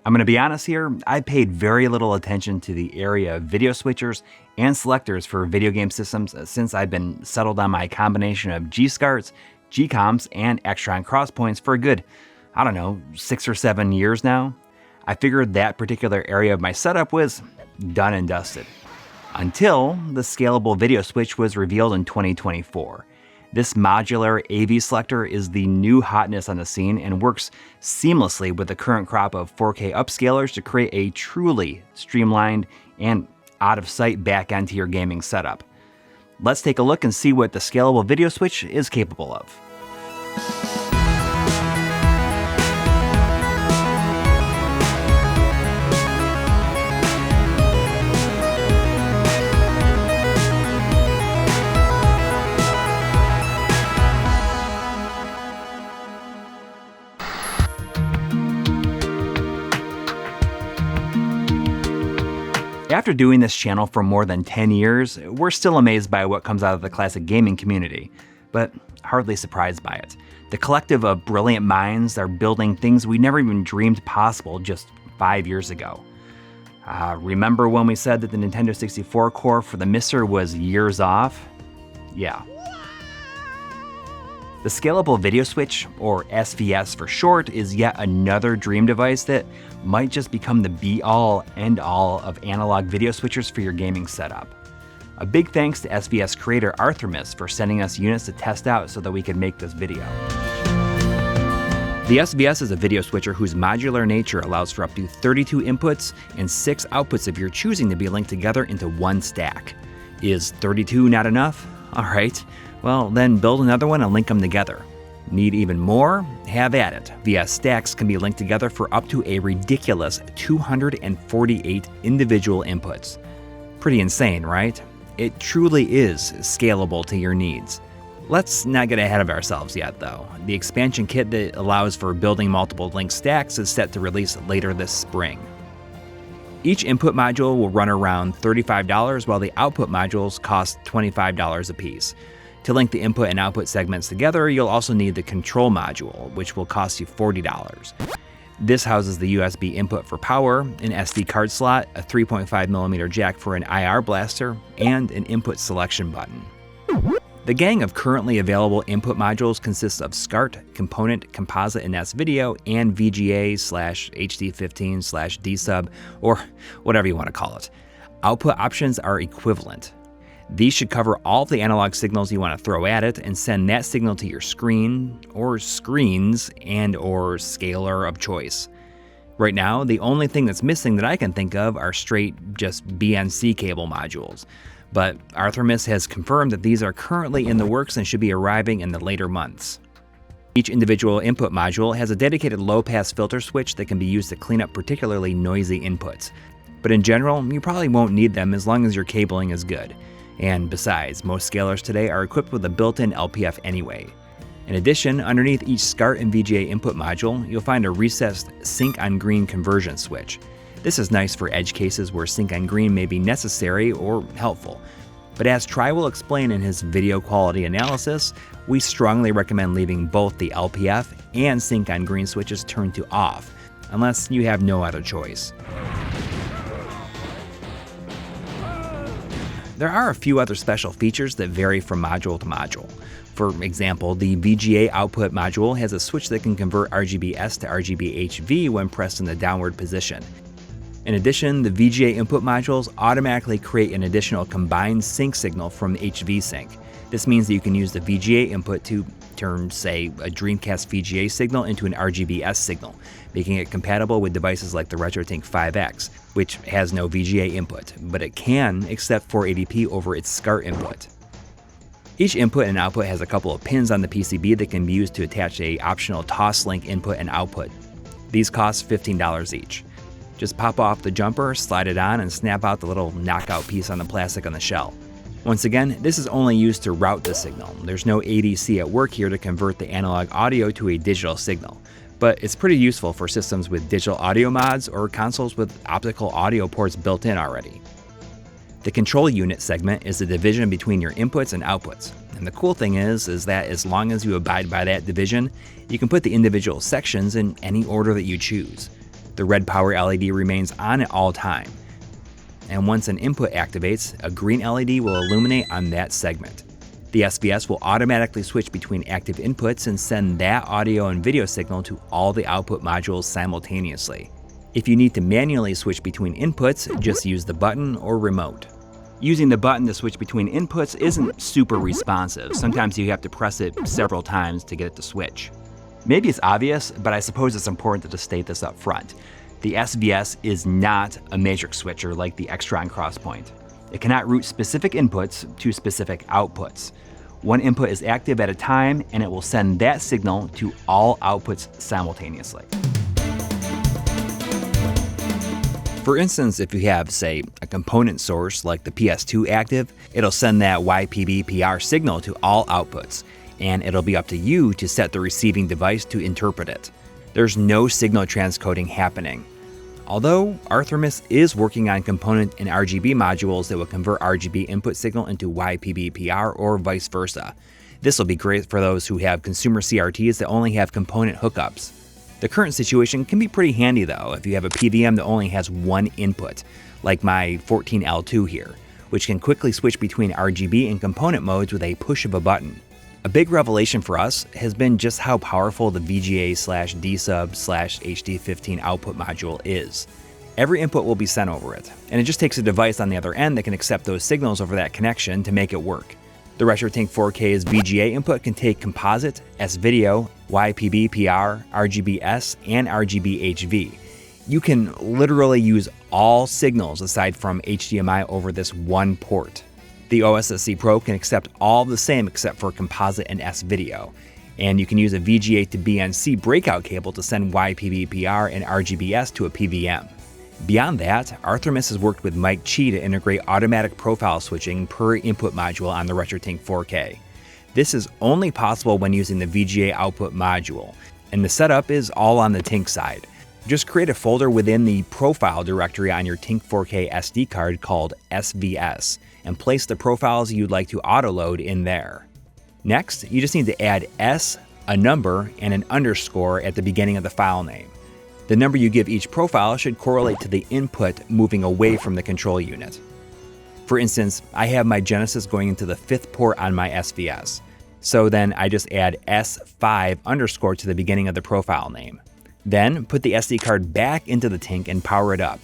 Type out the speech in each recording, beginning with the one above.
I'm going to be honest here, I paid very little attention to the area of video switchers and selectors for video game systems since I've been settled on my combination of G-SCARTs, G-COMs, and Extron crosspoints for a good, 6 or 7 years now. I figured that particular area of my setup was done and dusted. Until the Scalable Video Switch was revealed in 2024. This modular AV selector is the new hotness on the scene and works seamlessly with the current crop of 4K upscalers to create a truly streamlined and out-of-sight back end to your gaming setup. Let's take a look and see what the Scalable Video Switch is capable of. After doing this channel for more than 10 years, we're still amazed by what comes out of the classic gaming community, but hardly surprised by it. The collective of brilliant minds are building things we never even dreamed possible just 5 years ago. Remember when we said that the Nintendo 64 core for the Mister was years off? Yeah. The Scalable Video Switch, or SVS for short, is yet another dream device that might just become the be-all, end-all of analog video switchers for your gaming setup. A big thanks to SVS creator Arthremis for sending us units to test out so that we could make this video. The SVS is a video switcher whose modular nature allows for up to 32 inputs and 6 outputs of your choosing to be linked together into one stack. Is 32 not enough? Alright, well then build another one and link them together. Need even more? Have at it. VS stacks can be linked together for up to a ridiculous 248 individual inputs. Pretty insane, right? It truly is scalable to your needs. Let's not get ahead of ourselves yet though. The expansion kit that allows for building multiple linked stacks is set to release later this spring. Each input module will run around $35 while the output modules cost $25 a piece. To link the input and output segments together, you'll also need the control module, which will cost you $40. This houses the USB input for power, an SD card slot, a 3.5mm jack for an IR blaster, and an input selection button. The gang of currently available input modules consists of SCART, Component, Composite, and S-Video, and VGA/HD15/D-Sub, or whatever you want to call it. Output options are equivalent. These should cover all the analog signals you want to throw at it and send that signal to your screen, or screens, and/or scaler of choice. Right now, the only thing that's missing that I can think of are straight just BNC cable modules. But Arthremis has confirmed that these are currently in the works and should be arriving in the later months. Each individual input module has a dedicated low-pass filter switch that can be used to clean up particularly noisy inputs. But in general, you probably won't need them as long as your cabling is good. And besides, most scalers today are equipped with a built-in LPF anyway. In addition, underneath each SCART and VGA input module, you'll find a recessed sync on green conversion switch. This is nice for edge cases where sync on green may be necessary or helpful. But as Tri will explain in his video quality analysis, we strongly recommend leaving both the LPF and sync on green switches turned to off, unless you have no other choice. There are a few other special features that vary from module to module. For example, the VGA output module has a switch that can convert RGBS to RGBHV when pressed in the downward position. In addition, the VGA input modules automatically create an additional combined sync signal from HV sync. This means that you can use the VGA input to turn, say, a Dreamcast VGA signal into an RGBS signal, making it compatible with devices like the RetroTINK 5X, which has no VGA input, but it can accept 480p over its SCART input. Each input and output has a couple of pins on the PCB that can be used to attach an optional toss-link input and output. These cost $15 each. Just pop off the jumper, slide it on, and snap out the little knockout piece on the plastic on the shell. Once again, this is only used to route the signal. There's no ADC at work here to convert the analog audio to a digital signal, but it's pretty useful for systems with digital audio mods or consoles with optical audio ports built in already. The control unit segment is the division between your inputs and outputs. And the cool thing is that as long as you abide by that division, you can put the individual sections in any order that you choose. The red power LED remains on at all time. And once an input activates, a green LED will illuminate on that segment. The SVS will automatically switch between active inputs and send that audio and video signal to all the output modules simultaneously. If you need to manually switch between inputs, just use the button or remote. Using the button to switch between inputs isn't super responsive. Sometimes you have to press it several times to get it to switch. Maybe it's obvious, but I suppose it's important to state this up front. The SVS is not a matrix switcher like the Extron Crosspoint. It cannot route specific inputs to specific outputs. One input is active at a time, and it will send that signal to all outputs simultaneously. For instance, if you have, say, a component source like the PS2 active, it'll send that YPB-PR signal to all outputs, and it'll be up to you to set the receiving device to interpret it. There's no signal transcoding happening. Although Arthremis is working on component and RGB modules that will convert RGB input signal into YPB-PR or vice versa. This will be great for those who have consumer CRTs that only have component hookups. The current situation can be pretty handy though if you have a PVM that only has one input, like my 14L2 here, which can quickly switch between RGB and component modes with a push of a button. A big revelation for us has been just how powerful the VGA/D-Sub/HD15 output module is. Every input will be sent over it, and it just takes a device on the other end that can accept those signals over that connection to make it work. The RetroTINK 4K's VGA input can take Composite, S-Video, YPB-PR, RGB-S, and RGB-HV. You can literally use all signals aside from HDMI over this one port. The OSSC Pro can accept all the same except for Composite and S-Video, and you can use a VGA to BNC breakout cable to send YPB-PR and RGB-S to a PVM. Beyond that, Arthremis has worked with Mike Chi to integrate automatic profile switching per input module on the RetroTINK 4K. This is only possible when using the VGA output module, and the setup is all on the TINK side. Just create a folder within the profile directory on your TINK 4K SD card called SVS, and place the profiles you'd like to auto-load in there. Next, you just need to add S, a number, and an underscore at the beginning of the file name. The number you give each profile should correlate to the input moving away from the control unit. For instance, I have my Genesis going into the 5th port on my SVS, so then I just add S5 underscore to the beginning of the profile name. Then put the SD card back into the TINK and power it up.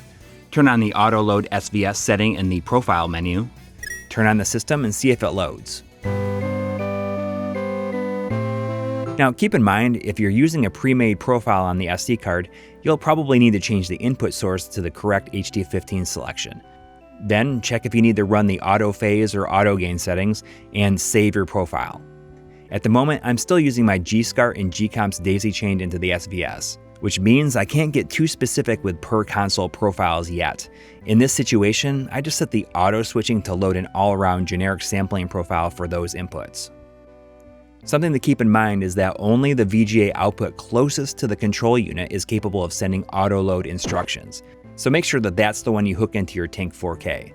Turn on the Auto Load SVS setting in the Profile menu. Turn on the system and see if it loads. Now keep in mind, if you're using a pre-made profile on the SD card, you'll probably need to change the input source to the correct HD15 selection. Then check if you need to run the auto phase or auto gain settings and save your profile. At the moment, I'm still using my G-SCART and G-Comps daisy chained into the SVS, which means I can't get too specific with per console profiles yet. In this situation, I just set the auto switching to load an all-around generic sampling profile for those inputs. Something to keep in mind is that only the VGA output closest to the control unit is capable of sending auto load instructions, so make sure that that's the one you hook into your TINK 4K.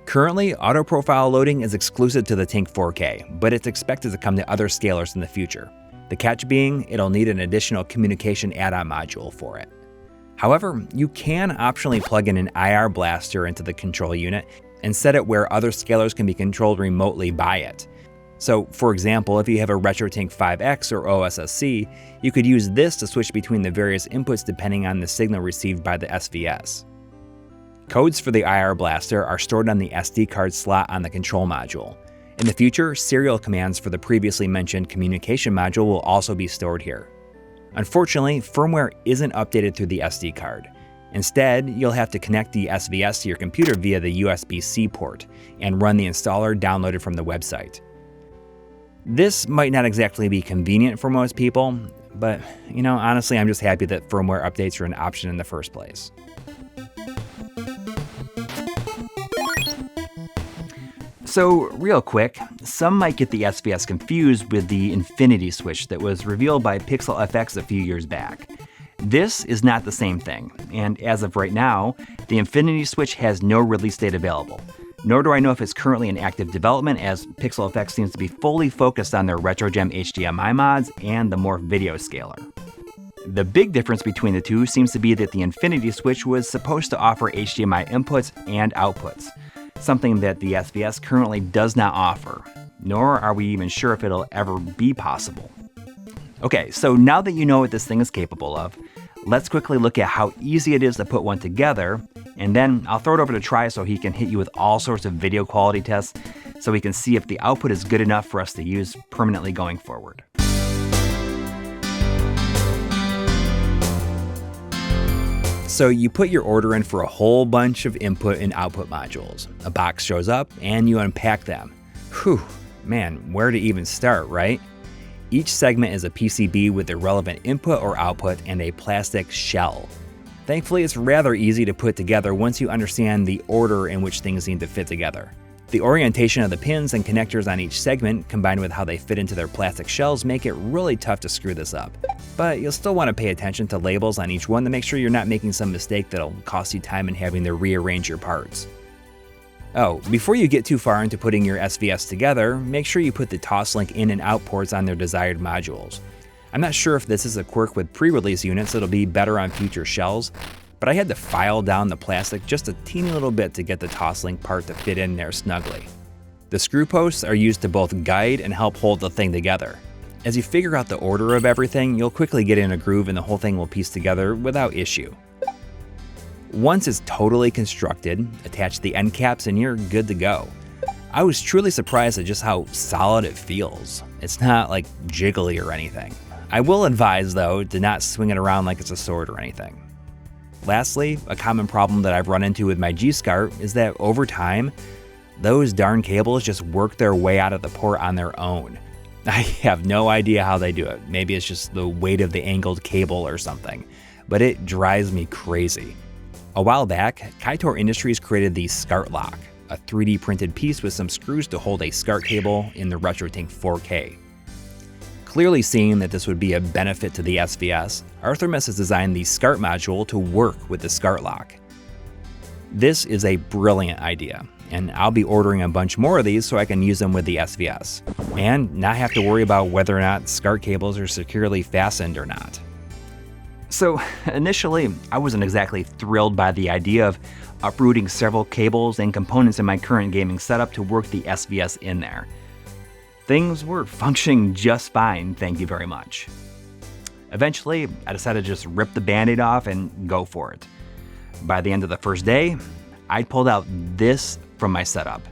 Currently, auto profile loading is exclusive to the TINK 4K, but it's expected to come to other scalers in the future. The catch being, it'll need an additional communication add-on module for it. However, you can optionally plug in an IR blaster into the control unit and set it where other scalers can be controlled remotely by it. So, for example, if you have a RetroTINK 5X or OSSC, you could use this to switch between the various inputs depending on the signal received by the SVS. Codes for the IR blaster are stored on the SD card slot on the control module. In the future, serial commands for the previously mentioned communication module will also be stored here. Unfortunately, firmware isn't updated through the SD card. Instead, you'll have to connect the SVS to your computer via the USB-C port and run the installer downloaded from the website. This might not exactly be convenient for most people, but honestly, I'm just happy that firmware updates are an option in the first place. So real quick, some might get the SVS confused with the Infinity Switch that was revealed by Pixel FX a few years back. This is not the same thing, and as of right now, the Infinity Switch has no release date available. Nor do I know if it's currently in active development, as Pixel FX seems to be fully focused on their RetroGem HDMI mods and the Morph video scaler. The big difference between the two seems to be that the Infinity switch was supposed to offer HDMI inputs and outputs, something that the SVS currently does not offer, nor are we even sure if it'll ever be possible. Okay, so now that you know what this thing is capable of, let's quickly look at how easy it is to put one together, and then I'll throw it over to Try so he can hit you with all sorts of video quality tests so we can see if the output is good enough for us to use permanently going forward. So you put your order in for a whole bunch of input and output modules. A box shows up and you unpack them. Whew, man, where to even start, right? Each segment is a PCB with the relevant input or output and a plastic shell. Thankfully, it's rather easy to put together once you understand the order in which things need to fit together. The orientation of the pins and connectors on each segment, combined with how they fit into their plastic shells, make it really tough to screw this up. But you'll still want to pay attention to labels on each one to make sure you're not making some mistake that'll cost you time in having to rearrange your parts. Oh, before you get too far into putting your SVS together, make sure you put the toslink in and out ports on their desired modules. I'm not sure if this is a quirk with pre-release units that'll be better on future shells, but I had to file down the plastic just a teeny little bit to get the toslink part to fit in there snugly. The screw posts are used to both guide and help hold the thing together. As you figure out the order of everything, you'll quickly get in a groove and the whole thing will piece together without issue. Once it's totally constructed, attach the end caps and you're good to go. I was truly surprised at just how solid it feels. It's not like jiggly or anything. I will advise though, to not swing it around like it's a sword or anything. Lastly, a common problem that I've run into with my SCART is that over time, those darn cables just work their way out of the port on their own. I have no idea how they do it. Maybe it's just the weight of the angled cable or something, but it drives me crazy. A while back, Kaitor Industries created the SCART lock, a 3D printed piece with some screws to hold a SCART cable in the RetroTINK 4K. Clearly seeing that this would be a benefit to the SVS, Arthurmus has designed the SCART module to work with the SCART lock. This is a brilliant idea, and I'll be ordering a bunch more of these so I can use them with the SVS, and not have to worry about whether or not SCART cables are securely fastened or not. So initially, I wasn't exactly thrilled by the idea of uprooting several cables and components in my current gaming setup to work the SVS in there. Things were functioning just fine, thank you very much. Eventually, I decided to just rip the band-aid off and go for it. By the end of the first day, I pulled out this from my setup.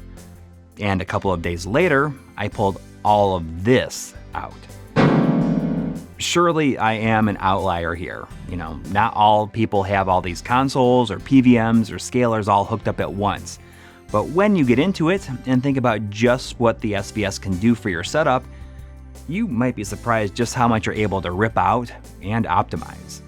And a couple of days later, I pulled all of this out. Surely I am an outlier here. You know, not all people have all these consoles or PVMs or scalers all hooked up at once. But when you get into it and think about just what the SVS can do for your setup, you might be surprised just how much you're able to rip out and optimize.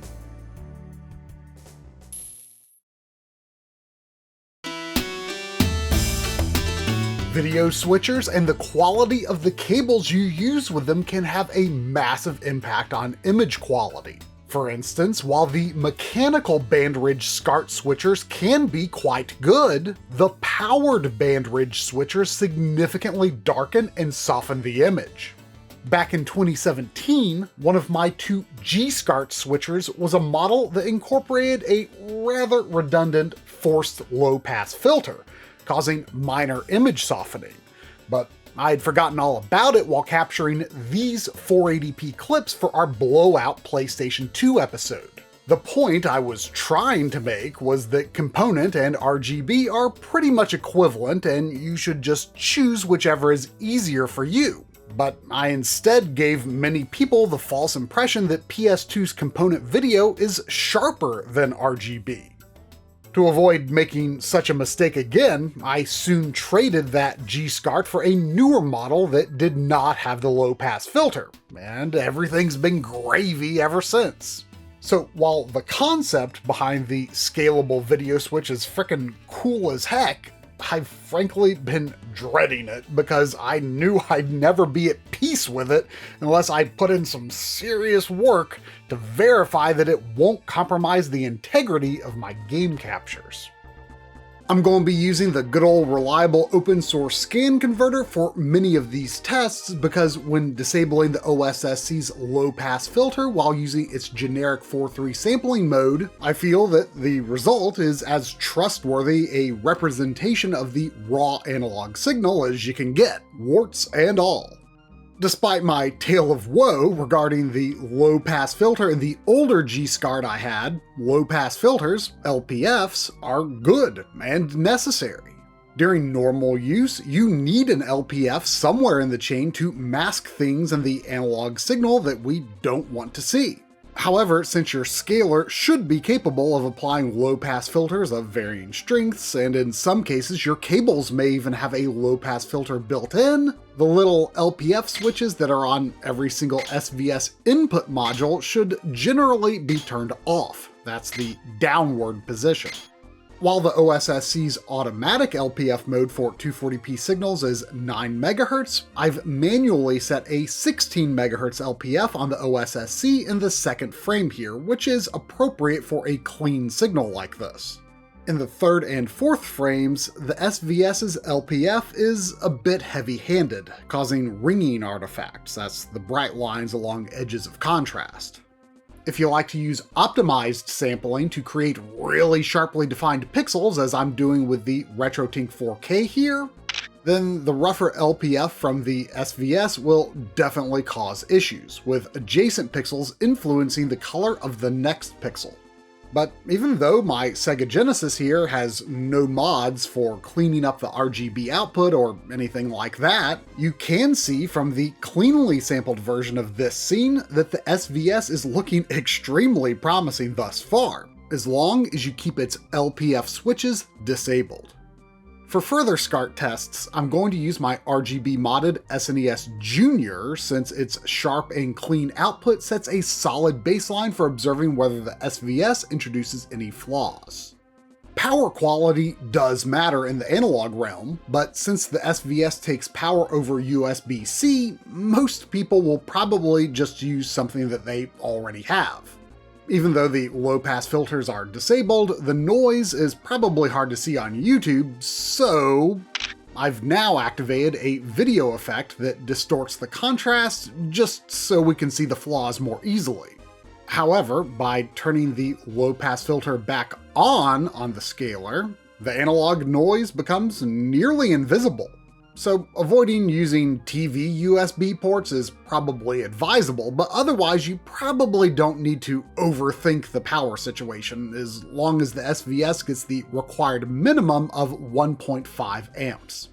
Video switchers and the quality of the cables you use with them can have a massive impact on image quality. For instance, while the mechanical bandridge SCART switchers can be quite good, the powered bandridge switchers significantly darken and soften the image. Back in 2017, one of my two SCART switchers was a model that incorporated a rather redundant forced low-pass filter, causing minor image softening. But I'd forgotten all about it while capturing these 480p clips for our blowout PlayStation 2 episode. The point I was trying to make was that component and RGB are pretty much equivalent and you should just choose whichever is easier for you. But I instead gave many people the false impression that PS2's component video is sharper than RGB. To avoid making such a mistake again, I soon traded that SCART for a newer model that did not have the low-pass filter, and everything's been gravy ever since. So while the concept behind the scalable video switch is frickin' cool as heck, I've frankly been dreading it because I knew I'd never be at peace with it unless I put in some serious work to verify that it won't compromise the integrity of my game captures. I'm going to be using the good old reliable open source scan converter for many of these tests because when disabling the OSSC's low pass filter while using its generic 4:3 sampling mode, I feel that the result is as trustworthy a representation of the raw analog signal as you can get, warts and all. Despite my tale of woe regarding the low-pass filter in the older G-SCART I had, low-pass filters, LPFs, are good and necessary. During normal use, you need an LPF somewhere in the chain to mask things in the analog signal that we don't want to see. However, since your scaler should be capable of applying low-pass filters of varying strengths, and in some cases your cables may even have a low-pass filter built in, the little LPF switches that are on every single SVS input module should generally be turned off. That's the downward position. While the OSSC's automatic LPF mode for 240p signals is 9 MHz, I've manually set a 16 MHz LPF on the OSSC in the second frame here, which is appropriate for a clean signal like this. In the third and fourth frames, the SVS's LPF is a bit heavy-handed, causing ringing artifacts, that's the bright lines along edges of contrast. If you like to use optimized sampling to create really sharply defined pixels, as I'm doing with the RetroTINK 4K here, then the rougher LPF from the SVS will definitely cause issues, with adjacent pixels influencing the color of the next pixel. But even though my Sega Genesis here has no mods for cleaning up the RGB output or anything like that, you can see from the cleanly sampled version of this scene that the SVS is looking extremely promising thus far, as long as you keep its LPF switches disabled. For further SCART tests, I'm going to use my RGB modded SNES Junior since its sharp and clean output sets a solid baseline for observing whether the SVS introduces any flaws. Power quality does matter in the analog realm, but since the SVS takes power over USB-C, most people will probably just use something that they already have. Even though the low-pass filters are disabled, the noise is probably hard to see on YouTube, so I've now activated a video effect that distorts the contrast just so we can see the flaws more easily. However, by turning the low-pass filter back on the scaler, the analog noise becomes nearly invisible. So avoiding using TV USB ports is probably advisable, but otherwise you probably don't need to overthink the power situation as long as the SVS gets the required minimum of 1.5 amps.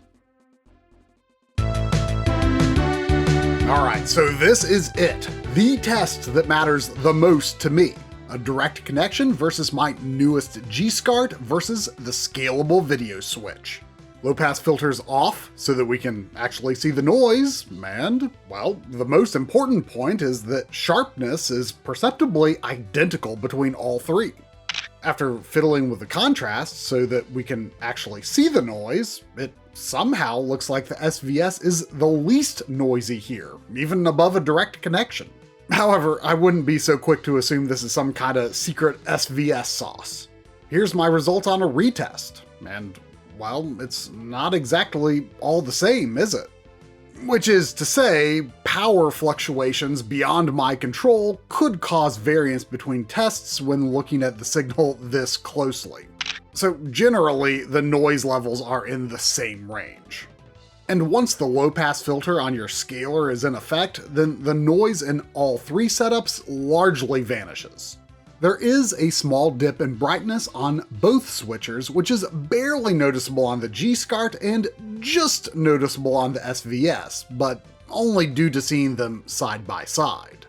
Alright, so this is it. The test that matters the most to me. A direct connection versus my newest G-SCART versus the Scalable Video Switch. Low-pass filters off so that we can actually see the noise, and, well, the most important point is that sharpness is perceptibly identical between all three. After fiddling with the contrast so that we can actually see the noise, it somehow looks like the SVS is the least noisy here, even above a direct connection. However, I wouldn't be so quick to assume this is some kind of secret SVS sauce. Here's my result on a retest, and well, it's not exactly all the same, is it? Which is to say, power fluctuations beyond my control could cause variance between tests when looking at the signal this closely. So generally, the noise levels are in the same range. And once the low-pass filter on your scaler is in effect, then the noise in all three setups largely vanishes. There is a small dip in brightness on both switchers, which is barely noticeable on the G-SCART and just noticeable on the SVS, but only due to seeing them side by side.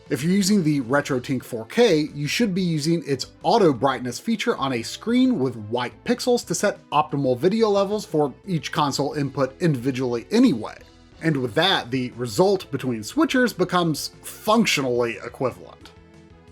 If you're using the RetroTINK 4K, you should be using its auto brightness feature on a screen with white pixels to set optimal video levels for each console input individually anyway. And with that, the result between switchers becomes functionally equivalent.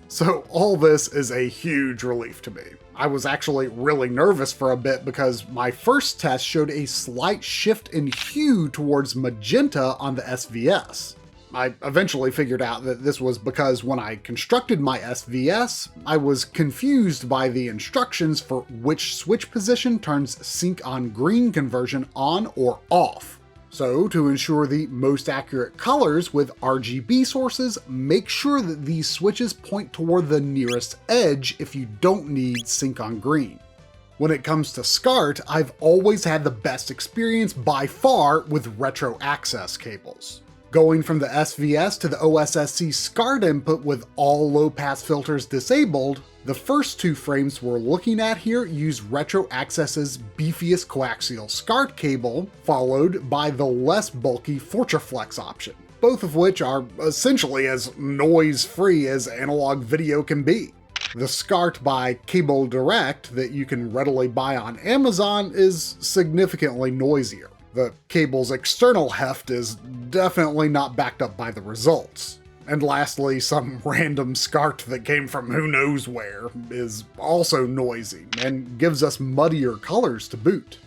So all this is a huge relief to me. I was actually really nervous for a bit because my first test showed a slight shift in hue towards magenta on the SVS. I eventually figured out that this was because when I constructed my SVS, I was confused by the instructions for which switch position turns sync on green conversion on or off. So to ensure the most accurate colors with RGB sources, make sure that these switches point toward the nearest edge if you don't need sync on green. When it comes to SCART, I've always had the best experience by far with retro access cables. Going from the SVS to the OSSC SCART input with all low-pass filters disabled, the first two frames we're looking at here use Retro Access's beefiest coaxial SCART cable, followed by the less bulky FortraFlex option, both of which are essentially as noise-free as analog video can be. The SCART by Cable Direct that you can readily buy on Amazon is significantly noisier. The cable's external heft is definitely not backed up by the results. And lastly, some random SCART that came from who knows where is also noisy and gives us muddier colors to boot.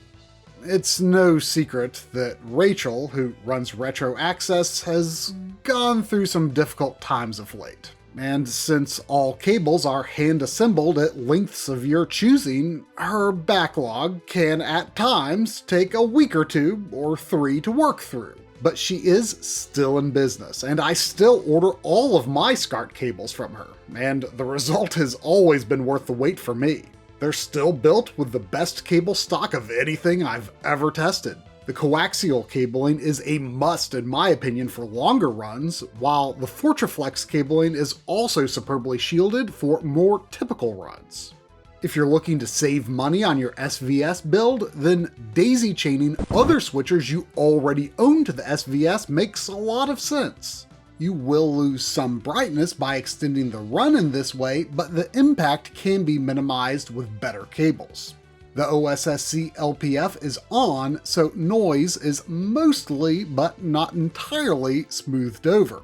It's no secret that Rachel, who runs Retro Access, has gone through some difficult times of late. And since all cables are hand-assembled at lengths of your choosing, her backlog can at times take a week or two or three to work through. But she is still in business, and I still order all of my SCART cables from her, and the result has always been worth the wait for me. They're still built with the best cable stock of anything I've ever tested. The coaxial cabling is a must in my opinion for longer runs, while the FortraFlex cabling is also superbly shielded for more typical runs. If you're looking to save money on your SVS build, then daisy chaining other switchers you already own to the SVS makes a lot of sense. You will lose some brightness by extending the run in this way, but the impact can be minimized with better cables. The OSSC LPF is on, so noise is mostly, but not entirely, smoothed over.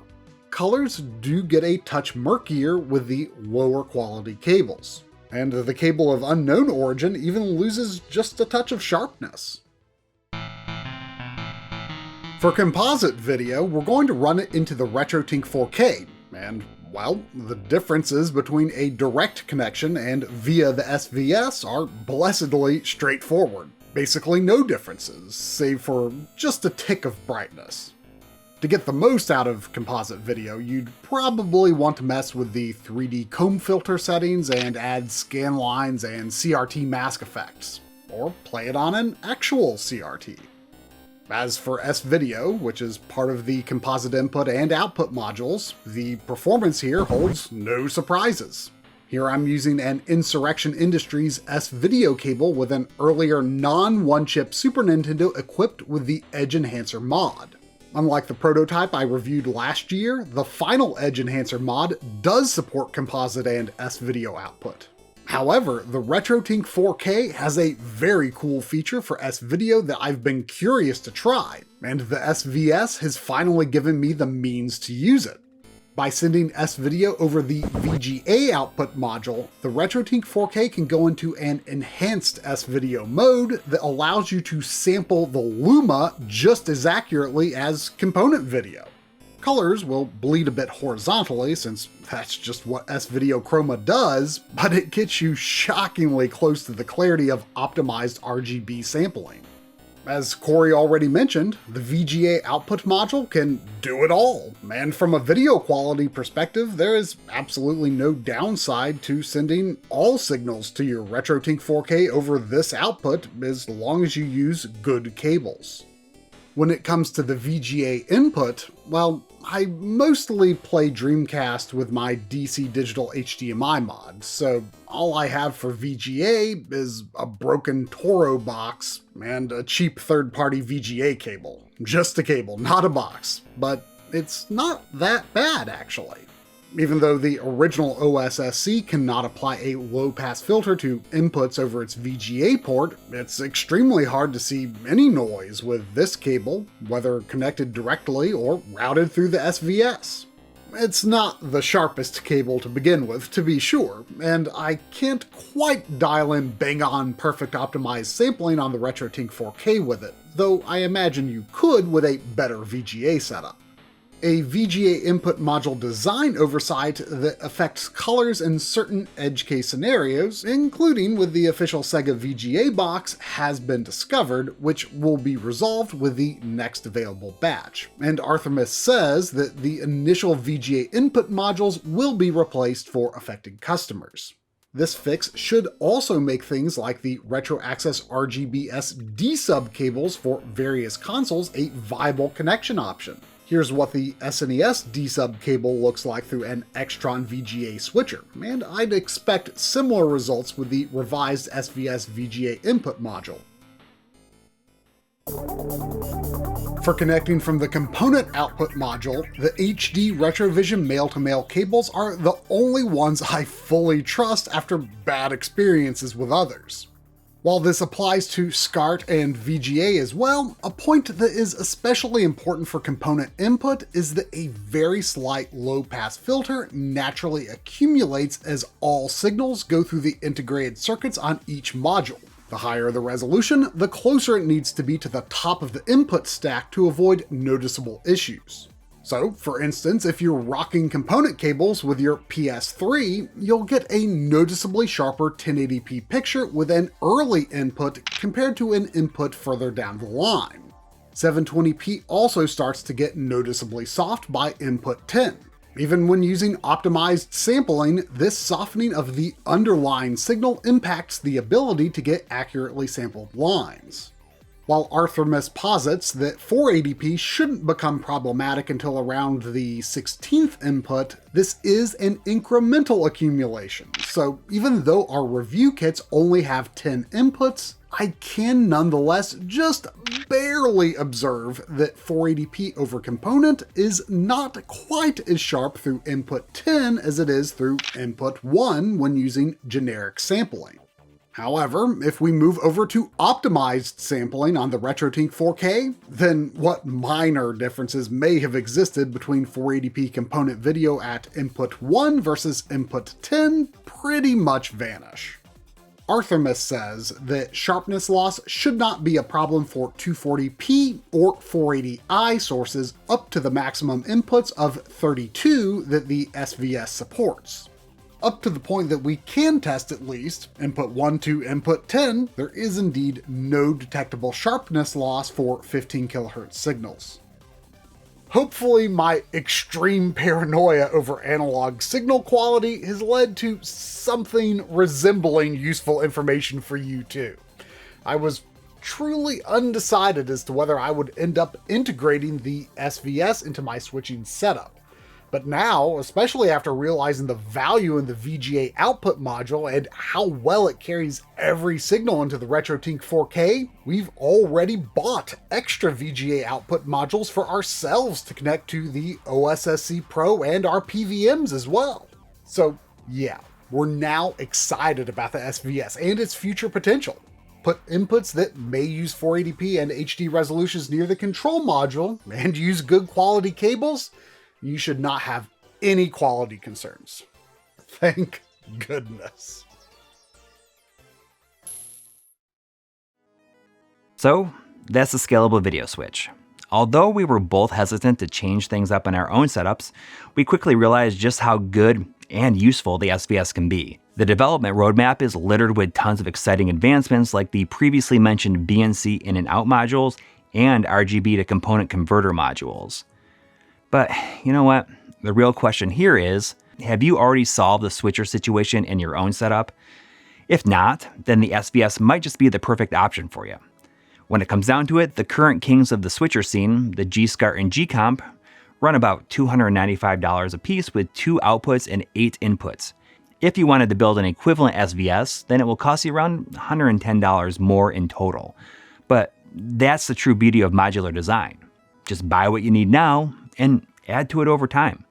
Colors do get a touch murkier with the lower quality cables, and the cable of unknown origin even loses just a touch of sharpness. For composite video, we're going to run it into the RetroTINK 4K, and well, the differences between a direct connection and via the SVS are blessedly straightforward. Basically no differences, save for just a tick of brightness. To get the most out of composite video, you'd probably want to mess with the 3D comb filter settings and add scan lines and CRT mask effects, or play it on an actual CRT. As for S-Video, which is part of the composite input and output modules, the performance here holds no surprises. Here I'm using an Insurrection Industries S-Video cable with an earlier non-one-chip Super Nintendo equipped with the Edge Enhancer mod. Unlike the prototype I reviewed last year, the final Edge Enhancer mod does support composite and S-Video output. However, the RetroTINK 4K has a very cool feature for S-Video that I've been curious to try, and the SVS has finally given me the means to use it. By sending S-Video over the VGA output module, the RetroTINK 4K can go into an enhanced S-Video mode that allows you to sample the luma just as accurately as component video. Colors will bleed a bit horizontally since that's just what S-Video Chroma does, but it gets you shockingly close to the clarity of optimized RGB sampling. As Corey already mentioned, the VGA output module can do it all, and from a video quality perspective, there is absolutely no downside to sending all signals to your RetroTINK 4K over this output as long as you use good cables. When it comes to the VGA input, well, I mostly play Dreamcast with my DC Digital HDMI mod, so all I have for VGA is a broken Toro box and a cheap third-party VGA cable. Just a cable, not a box, but it's not that bad actually. Even though the original OSSC cannot apply a low-pass filter to inputs over its VGA port, it's extremely hard to see any noise with this cable, whether connected directly or routed through the SVS. It's not the sharpest cable to begin with, to be sure, and I can't quite dial in bang-on perfect optimized sampling on the RetroTINK 4K with it, though I imagine you could with a better VGA setup. a VGA input module design oversight that affects colors in certain edge case scenarios, including with the official Sega VGA box, has been discovered, which will be resolved with the next available batch. And Artemis says that the initial VGA input modules will be replaced for affected customers. This fix should also make things like the retro access RGBS D-sub cables for various consoles a viable connection option. Here's what the SNES D-sub cable looks like through an Extron VGA switcher, and I'd expect similar results with the revised SVS VGA input module. For connecting from the component output module, the HD Retrovision male-to-male cables are the only ones I fully trust after bad experiences with others. While this applies to SCART and VGA as well, a point that is especially important for component input is that a very slight low-pass filter naturally accumulates as all signals go through the integrated circuits on each module. The higher the resolution, the closer it needs to be to the top of the input stack to avoid noticeable issues. So, for instance, if you're rocking component cables with your PS3, you'll get a noticeably sharper 1080p picture with an early input compared to an input further down the line. 720p also starts to get noticeably soft by input 10. Even when using optimized sampling, this softening of the underlying signal impacts the ability to get accurately sampled lines. While Artemis posits that 480p shouldn't become problematic until around the 16th input, this is an incremental accumulation. So even though our review kits only have 10 inputs, I can nonetheless just barely observe that 480p over component is not quite as sharp through input 10 as it is through input 1 when using generic sampling. However, if we move over to optimized sampling on the RetroTINK 4K, then what minor differences may have existed between 480p component video at input 1 versus input 10 pretty much vanish. Artemis says that sharpness loss should not be a problem for 240p or 480i sources up to the maximum inputs of 32 that the SVS supports. Up to the point that we can test at least, input 1 to input 10, there is indeed no detectable sharpness loss for 15 kHz signals. Hopefully my extreme paranoia over analog signal quality has led to something resembling useful information for you too. I was truly undecided as to whether I would end up integrating the SVS into my switching setup. But now, especially after realizing the value in the VGA output module and how well it carries every signal into the RetroTINK 4K, we've already bought extra VGA output modules for ourselves to connect to the OSSC Pro and our PVMs as well. So yeah, we're now excited about the SVS and its future potential. Put inputs that may use 480p and HD resolutions near the control module and use good quality cables, you should not have any quality concerns. Thank goodness. So that's the Scalable Video Switch. Although we were both hesitant to change things up in our own setups, we quickly realized just how good and useful the SVS can be. The development roadmap is littered with tons of exciting advancements like the previously mentioned BNC in and out modules and RGB to component converter modules. But you know what? The real question here is, have you already solved the switcher situation in your own setup? If not, then the SVS might just be the perfect option for you. When it comes down to it, the current kings of the switcher scene, the G-SCART and G-Comp, run about $295 a piece with 2 outputs and 8 inputs. If you wanted to build an equivalent SVS, then it will cost you around $110 more in total. But that's the true beauty of modular design. Just buy what you need now and add to it over time.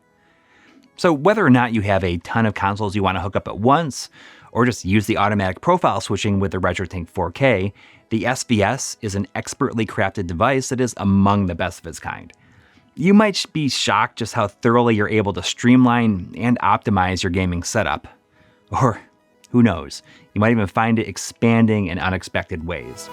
So whether or not you have a ton of consoles you want to hook up at once, or just use the automatic profile switching with the RetroTINK 4K, the SVS is an expertly crafted device that is among the best of its kind. You might be shocked just how thoroughly you're able to streamline and optimize your gaming setup. Or who knows, you might even find it expanding in unexpected ways.